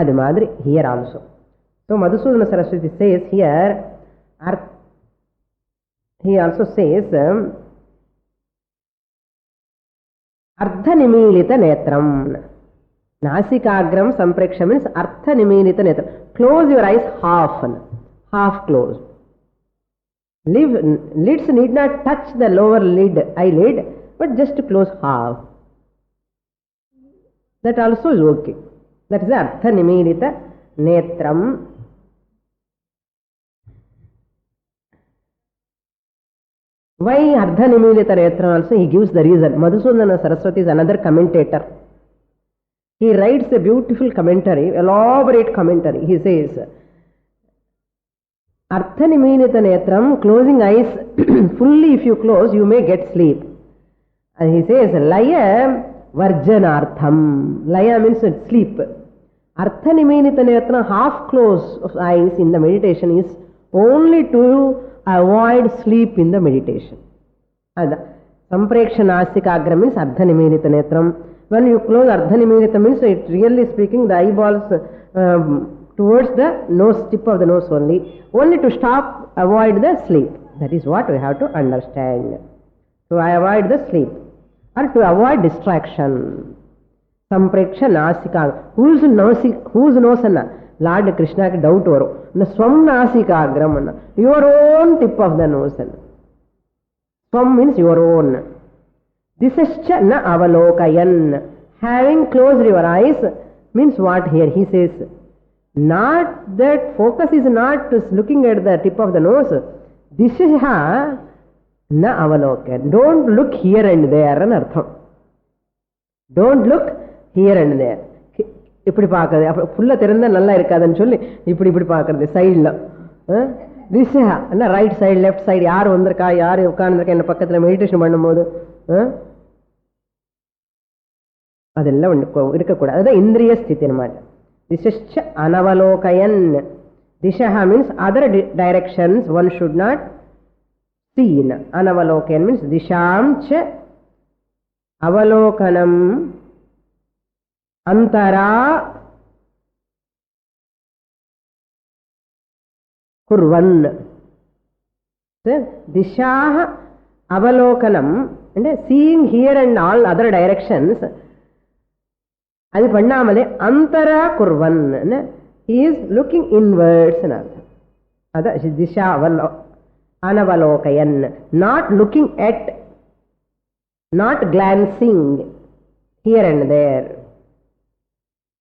Adu madri here also. So Madhusudana Saraswati says here, he also says, Artha Nimilita Netram. Nasikagram Sampreksha means Artha Nimilita Netram. Close your eyes half closed. Lids need not touch the lower eyelid, but just close half. That also is okay. That is Artha Nimilita Netram. Why Artha Nimilita Netram also? He gives the reason. Madhusudana Saraswati is another commentator. He writes a beautiful commentary, elaborate commentary. He says, Artha Nimilita Netram, closing eyes fully if you close, you may get sleep. And he says, Laya Varjanartham. Laya means sleep. Artha Nimilita Netram, half close of eyes in the meditation is only to avoid sleep in the meditation. Sampreksha Nasikagram means Artha Nimilita Netram. When you close Artha Nimilita means it really speaking the eyeballs towards the nose, tip of the nose only to stop, avoid the sleep. That is what we have to understand. To avoid the sleep or to avoid distraction. Sampreksha Nasika. Whose nose anna? Lord Krishna ki doubt varu. Swam Nasikagram anna. Your own tip of the nose anna. Swam means your own. Disascha na avalokayan. Having closed your eyes means what here? He says, not that focus is not looking at the tip of the nose. Disascha na avalokayan. Don't look here and there an artham. Don't look here and there. இப்படி பார்க்கறது அப்ப ஃபுல்லா திறந்தா நல்லா இருக்காதுன்னு சொல்லி இப்படி பார்க்கறது சைடுல திசா என்ன ரைட் சைடு லெஃப்ட் சைடு யார் வந்திருக்கா யார் உட்கார்ந்துருக்கா என்ன பக்கத்துல மெடிடேஷன் பண்ணும்போது அதெல்லாம் இருக்கக்கூடாது. அதுதான் இந்திரிய ஸ்திதி அన్నమాట. திசச்ச அனவலோகயன். திசா means other directions one should not seen. அனவலோகயன் மீன்ஸ் திசாம் ச அவலோகனம் Antara Kurvan. Dishaha Avalokanam, and seeing here and all other directions. Adi Pandamade Antara Kurvan. He is looking inwards. Ada Disha Anavalokayan. Not looking at, not glancing here and there.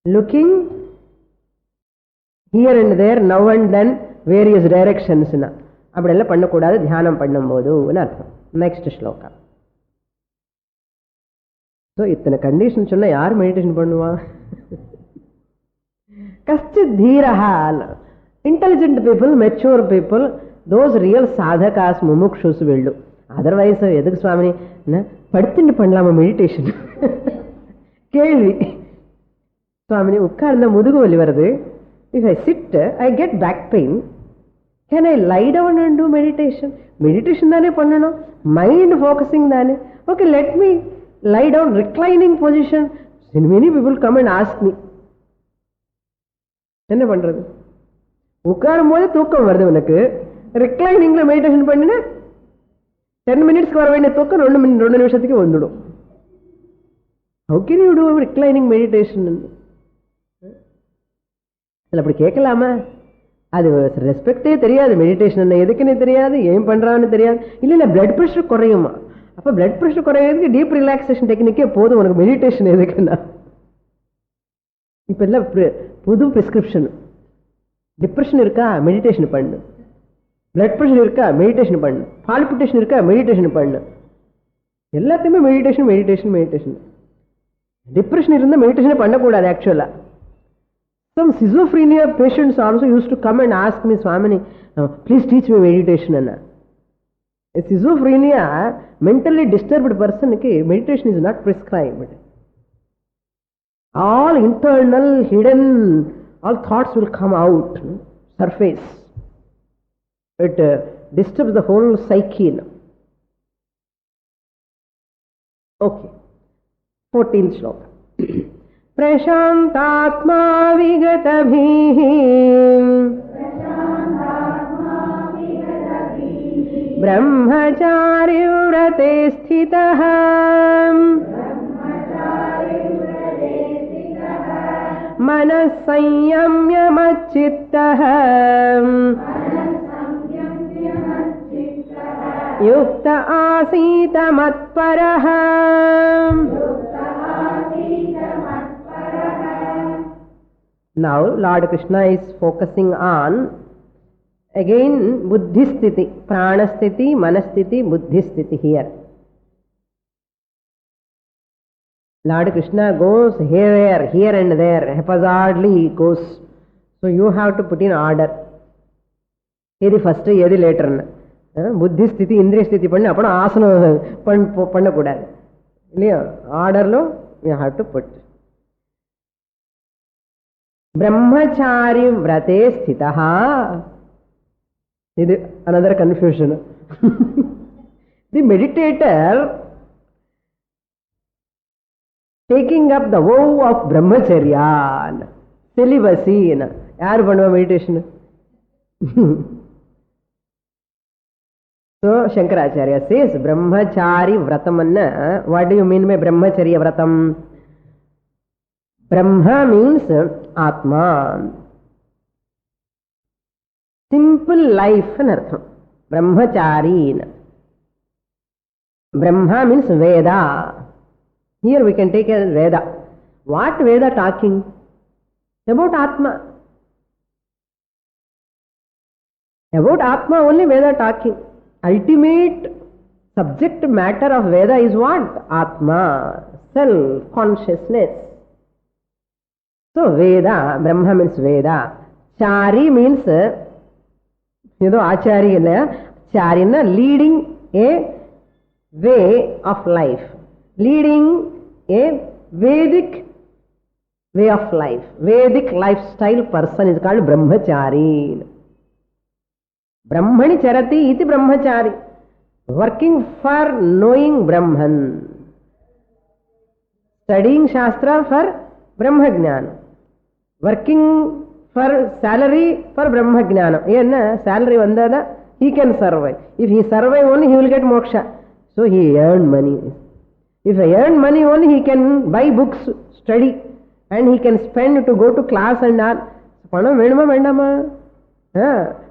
Looking here and there, now and then, various directions. அப்படியெல்லாம் பண்ணக்கூடாது தியானம் பண்ணும்போது அர்த்தம். Next shloka. So இத்தனை condition சொன்னா யார் meditation பண்ணுவா? கஷ்டித் தீரஹா. Intelligent people, mature people, those real சாதகாஸ் முமுக்ஷுஸ் வெள்ளு. அதர்வைஸ் எதுக்கு சுவாமி படுத்துட்டு பண்ணலாமா மெடிடேஷன்? கேள்வி. சுவாமி உட்கார்ந்த முதுகு வலி வருது. If I sit, I get back pain. Can I lie down and do meditation? Meditation தானே பண்ணணும், மைண்ட் ஃபோக்கஸிங் தானே. Okay, let me lie down, reclining position. Many people come and ask me, என்ன பண்றது? உட்காரும் போது தூக்கம் வருது உனக்கு, ரிக்ளைனிங்ல மெடிடேஷன் பண்ணினா 10 மினிட்ஸ்க்கு வர வேண்டிய தூக்கம் 2 நிமிஷத்துக்கு வந்துடும். How can you do reclining meditation? அப்படி கேட்கலாமா? அது ரெஸ்பெக்டே தெரியாது. மெடிடேஷன் எதுக்குன்னு தெரியாது, ஏன் பண்றான்னு தெரியாது. இல்ல பிளட் ப்ரெஷர் குறையுமா? அப்ப பிளட் ப்ரெஷர் குறையிறதுக்கு டீப் ரிலாக்ஸேஷன் டெக்னிக்கே போதும், உனக்கு மெடிடேஷன் எதுக்குன்னா? இப்ப எல்லாம் புது பிரிஸ்கிரிப்ஷன். டிப்ரெஷன் இருக்கா, மெடிடேஷன் பண்ணு. பிளட் ப்ரெஷர் இருக்கா, மெடிடேஷன் பண்ணு. பால்பிட்டேஷன் இருக்கா, மெடிடேஷன் பண்ணு. எல்லாத்தையுமே மெடிடேஷன் மெடிடேஷன் மெடிடேஷன். டிப்ரெஷன் இருந்தால் மெடிடேஷனே பண்ணக்கூடாது ஆக்சுவலா. Some schizophrenia patients also used to come and ask me, Swamini, please teach me meditation. A schizophrenia, mentally disturbed person, meditation is not prescribed. All internal, hidden, all thoughts will come out, surface. It disturbs the whole psyche. Okay. 14th shloka. प्रशान्तात्मा विगतभिः ब्रह्मचारिव्रते स्थितः मनः संयम्य मच्चित्तः युक्त आसीत मत्परः. Now Lord Krishna is focusing on again buddhi sthiti, prana sthiti, manasthiti, buddhi sthiti here. Lord Krishna goes here and there, haphazardly he goes. So you have to put in order. Edi first, edi later. Buddhi sthiti, indriya sthiti panni, apna asana panna kudadu. Illiya, order lo you have to put. Brahmachari vrate sthitaha. This is another confusion. The meditator taking up the vow of brahmacharya, celibacy. Yaar பண்ணுவா meditation? So Shankaracharya says brahmachari vratam. What do you mean by brahmacharya vratam? Brahma means Atma. Simple life and artham. Brahmachari. Brahma means Veda. Here we can take as Veda. What Veda talking? About Atma. About Atma only Veda talking. Ultimate subject matter of Veda is what? Atma. Self-consciousness. So Veda, Brahma means Veda. Chari means, Achari, Charina, leading a way of life. Leading a Vedic way of life. Vedic lifestyle person is called Brahmachari. Brahmani charati iti Brahmachari. Working for knowing Brahman. Studying Shastra for Brahma Jnana. Working for salary for Brahma Jnana. Salary vandada, he can survive. If he survive only, he will get moksha. So he earned money. If he earn money only, he can buy books, study, and he can spend to go to class and all. Panam venuma vendama?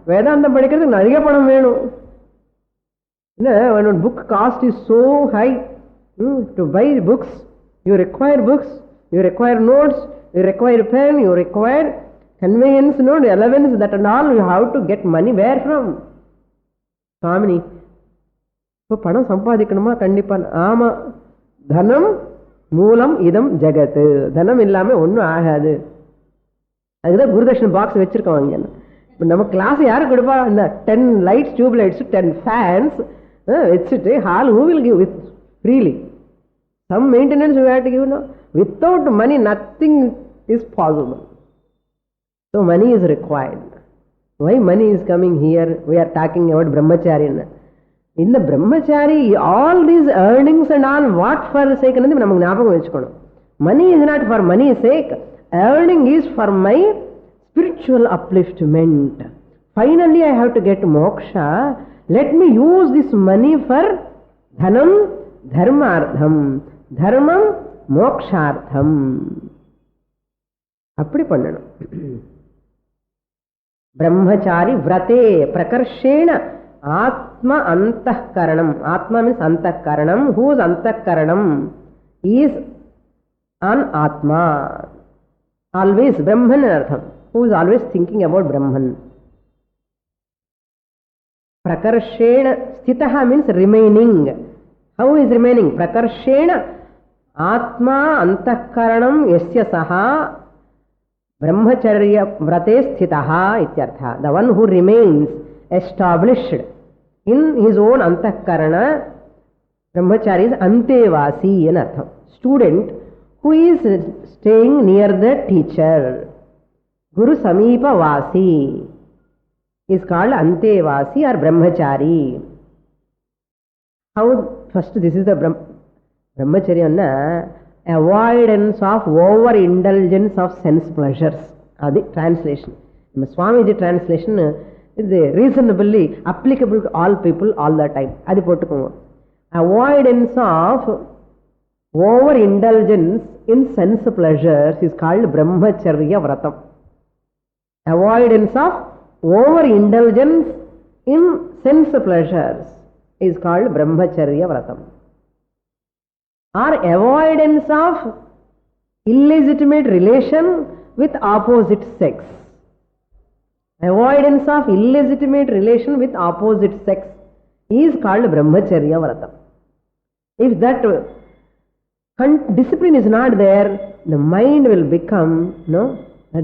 Vedanta padikkiradhukku nariya panam venum. When a book cost is so high, to buy books, you require books, you require notes, you require pen, you require conveyance, allowance, that and all. You have to get money. Where from? Swamini. So padam sampadikkanuma kandipa. Ama dhanam moolam idam jagat. Dhanam illame onnu agadu. Adha Gurudakshina box vechirukanga. நம்ம class யாரு கொடுப்பா? இந்த 10 lights, tube lights, 10 fans வச்சுட்டு hall who will give with freely? Some maintenance we have to give. Without money nothing is possible. So money is required. Why money is coming here? We are talking about brahmachari. In the brahmachari, all these earnings and all, what for sake? Money is not for money's sake. Earning is for my spiritual upliftment. Finally I have to get moksha. Let me use this money for dhanam dharmartham, dharmam mokshartham. Appadi pannanum. Brahmachari vrate prakarshena atma antahkaranam. Atma means antahkaranam. Whose antahkaranam is an Atma? Always Brahman artham. who is always thinking about Brahman. Prakarshena sthitaha means remaining. How is remaining? Prakarshena Atma antakaranam yasya saha brahmacharya vrate sthitaha ityartha. The one who remains established in his own antakarana, brahmachari is antevasi in artham. Student who is staying near the teacher. Guru Samipa Vasi is called Antevasi or Brahmachari. How? First, this is the Brahmacharya, avoidance of overindulgence of sense pleasures. That's the translation. Swamiji translation is reasonably applicable to all people all the time. That's what avoidance of overindulgence in sense pleasures is called Brahmacharya Vratam. Avoidance of overindulgence in sense pleasures is called Brahmacharya Vratam. Or avoidance of illegitimate relation with opposite sex. Avoidance of illegitimate relation with opposite sex is called Brahmacharya Vratam. If that discipline is not there, the mind will become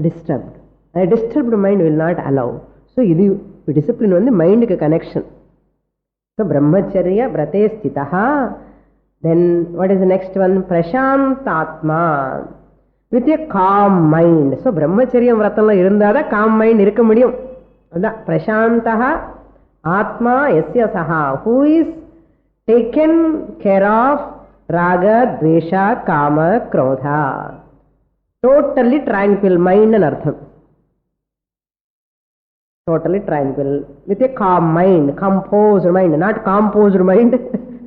disturbed. A disturbed mind will not allow. So, this discipline on the mind connection. So, Brahmacharya Vrate Sthitaha. Then, what is the next one? Prashantatma. With a calm mind. So, Brahmacharya Vratala irundada calm mind irukka mudiyum. Prashantaha Atma Yasya Saha. Who is taken care of Raga, Dvesha, Kama, Krodha. Totally tranquil mind and artham. Totally tranquil. With a calm mind, composed mind, not composed mind,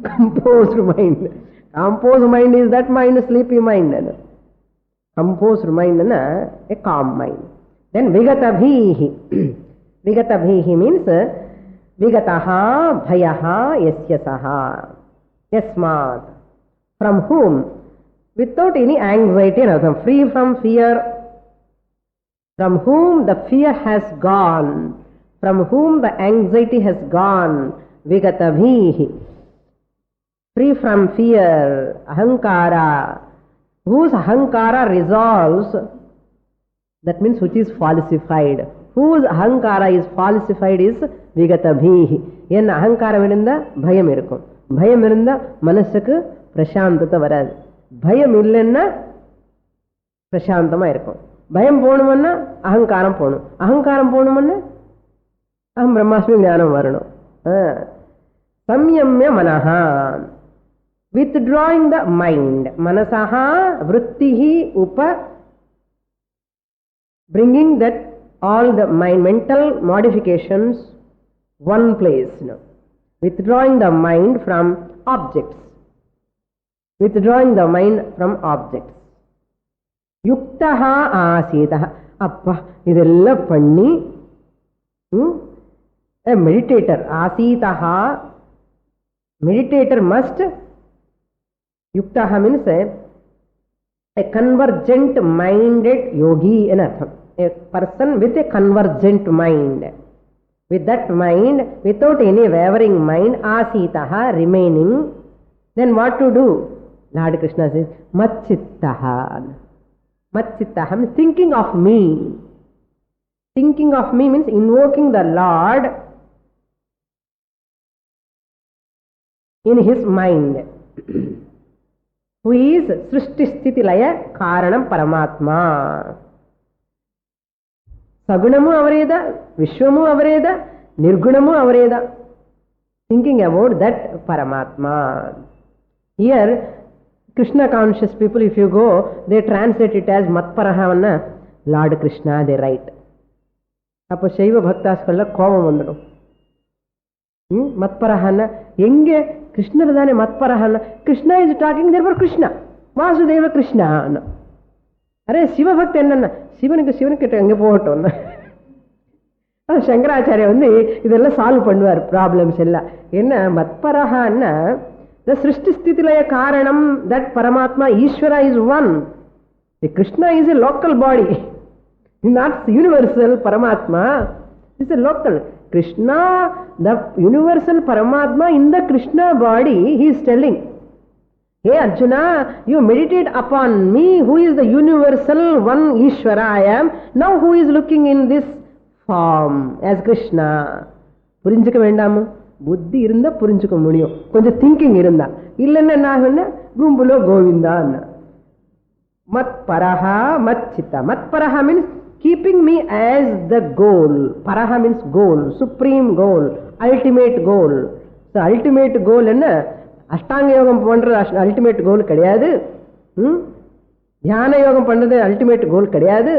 composed mind. Composed mind is that mind, sleepy mind. Composed mind, a calm mind. Then Vigatabhihi. Vigatabhihi means Vigataha Bhayaha Yasya Saha. Yasmat. From whom? Without any anxiety and other. Free from fear. From whom the fear has gone. From whom the anxiety has gone. Vigatabhihi. Free from fear. Ahankara. Whose ahankara resolves. That means which is falsified. Whose ahankara is falsified is Vigatabhihi. Yen ahankara virunda bhayam irukum. Bhayam irunda manasukku பிரசாந்தத்தை வராது. பயம் இல்லைன்னா பிரசாந்தமா இருக்கும். பயம் போகணும்னா அகங்காரம் போகணும். அகங்காரம் போகணும்னா அகம் பிரம்மாஸ்மி ஞானம் வரணும். சம்யம்ய மனஹா. Withdrawing the mind. Manasaha vrittihi upa. Bringing that all the mind, mental modifications one place. Withdrawing the mind from objects. Withdrawing the mind from objects. Yuktaha asitaha. Appa, idella panni. A meditator. Asitaha. Meditator must. Yuktaha means a convergent minded yogi in artham. A person with a convergent mind. With that mind, without any wavering mind, asitaha, remaining. Then what to do? Lord Krishna says, Matchittaha. Matchittaha means thinking of me. Thinking of me means invoking the Lord in his mind. Who is Srishti Sthiti Laya Karanam Paramatma. Sagunamu avareda, Vishwamu avareda, Nirgunamu avareda. Thinking about that Paramatma. Here, Krishna conscious people, if you go, they translate it as Matparahavana, Lord Krishna, they write. அப்போ சைவ பக்தாஸ்கள்ல கோபம் வந்துடும். மத்பரஹான்னா எங்கே கிருஷ்ணர் தானே மத்பரஹான்னா Krishna is talking there for Krishna Vasudeva Krishna. அரே சிவபக்தி என்னன்னா சிவனுக்கு எங்கே போகட்டும். சங்கராச்சாரிய இதெல்லாம் சால்வ் பண்ணுவார் ப்ராப்ளம்ஸ் எல்லாம். என்ன மத்பரஹான்னா the Srishti Sthiti Laya Karanam, that Paramatma, Ishvara is one. The Krishna is a local body. not universal Paramatma. It's a local. Krishna, the universal Paramatma in the Krishna body, he is telling, hey Arjuna, you meditate upon me, who is the universal one Ishvara I am. Now who is looking in this form as Krishna? புரிஞ்சுக்க வேண்டாமோ? புத்தி இருந்தா புரிஞ்சுக்க முடியும், கொஞ்சம் thinking இருந்தா. இல்லைன்னா என்ன ஆகுன்னா கும்புலோ கோவிந்தான்னா. மத் பரஹா மத் சித்தா. மத் பரஹா means keeping me as the goal. Paraha means goal, supreme goal, ultimate goal. So ultimate goal என்ன? அஷ்டாங்க யோகம் பண்றது அல்டிமேட் கோல் கிடையாது. தியான யோகம் பண்றது அல்டிமேட் கோல் கிடையாது.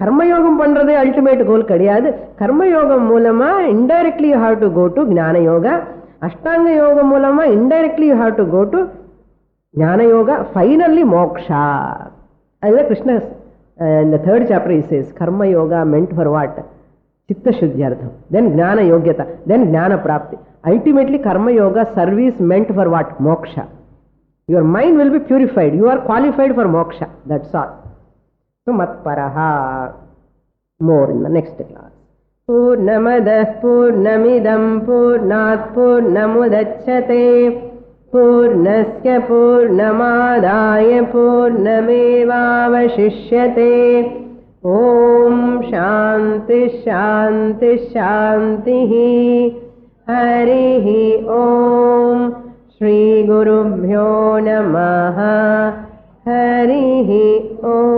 கர்மயோகம் பண்றது அல்டிமேட் கோல் கிடையாது. கர்மயோகம் மூலமா indirectly you have to go to Jnana Yoga. அஷ்டாங்க யோகம் மூலமா indirectly you have to go to Jnana Yoga. Finally moksha. அதுதான் Krishna in the third chapter he says karma yoga meant for what? Chitta shuddhyartham, then jnana yogyata, then jnana prapti. Ultimately karma yoga service meant for what? Moksha. Your mind will be purified, you are qualified for moksha, that's all. So matparaha, more in the next class. Purnamadah purnamidam purnat purnamudachyate पूर्णस्य पूर्णमादाय पूर्णमेवावशिष्यते. ॐ शान्ति शान्ति शान्तिः. हरिः ॐ. श्रीगुरुभ्यो नमः. हरिः ॐ.